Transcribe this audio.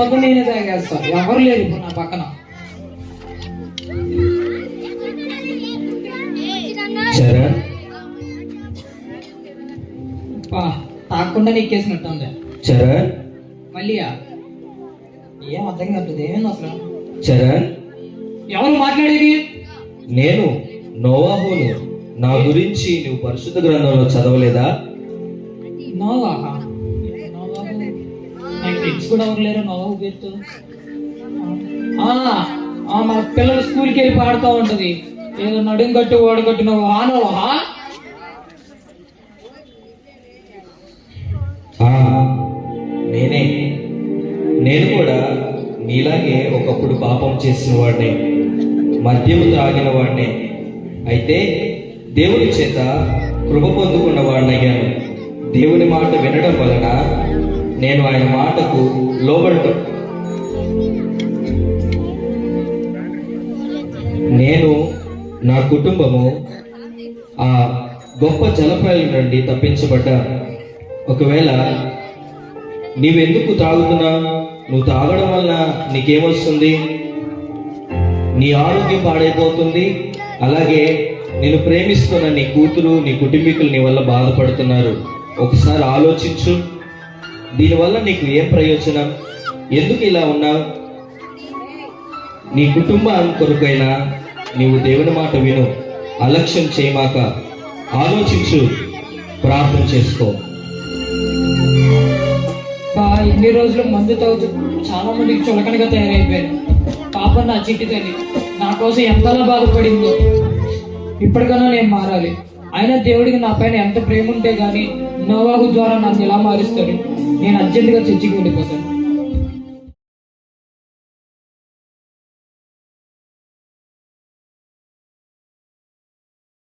మొత్తం నేనే తాగేస్తా, ఎవరు లేరు ఇప్పుడు నా పక్కన. చరణ్, తాగకుండా నెక్కేసినట్టుంది. చరణ్, మళ్ళీ ఏం అర్థం కాదు, ఏమైంది అసలు? చరణ్, ఎవరు మాట్లాడేది? నేను నోవాహును. నా గురించి నువ్వు పరిశుద్ధ గ్రంథంలో చదవలేదా? నోవాహా? నోవాహు నాకు ఫ్రెండ్స్ కూడా ఎవరు లేరు నోవాహు పేరుతో. మా పిల్లలు స్కూల్కి వెళ్ళి పాడుతూ ఉంటది, ఏదో నడుం కట్టు ఓడగట్టు నోవాహా నోవాహా. నేనే. నేను కూడా నీలాగే ఒకప్పుడు పాపం చేసిన వాడినే, మద్యము త్రాగిన వాడినే. అయితే దేవుని చేత కృప పొందుకున్న వాడినయ్యాను. దేవుని మాట వినడం వలన నేను ఆయన మాటకు లోబడటం. నేను నా కుటుంబము ఆ గొప్ప జలప్రలయం నుండి తప్పించబడ్డా. ఒకవేళ నీవెందుకు తాగుతున్నావు? నువ్వు తాగడం వల్ల నీకేమొస్తుంది? నీ ఆరోగ్యం పాడైపోతుంది. అలాగే నేను ప్రేమిస్తున్న నీ కూతురు, నీ కుటుంబీకులు నీ వల్ల బాధపడుతున్నారు. ఒకసారి ఆలోచించు, దీనివల్ల నీకు ఏం ప్రయోజనం? ఎందుకు ఇలా ఉన్నావు? నీ కుటుంబం కొరకైనా నీవు దేవుని మాట విను, అలక్ష్యం చేయమాక. ఆలోచించు, ప్రార్థన చేసుకో. ఇన్ని రోజులు మందు తాగుతూ చాలా మందికి చులకనగా తయారైపోయాను. పాపం నా చిట్టి తల్లి నా కోసం ఎంతలా బాధపడిందో. ఇప్పటికన్నా నేను మారాలి. అయినా దేవుడికి నా పైన ఎంత ప్రేమ ఉంటే గానీ నోవాహు ద్వారా నన్ను ఎలా మారుస్తాడు? నేను అర్జెంటుగా చర్చికి వెళ్ళిపోతాను.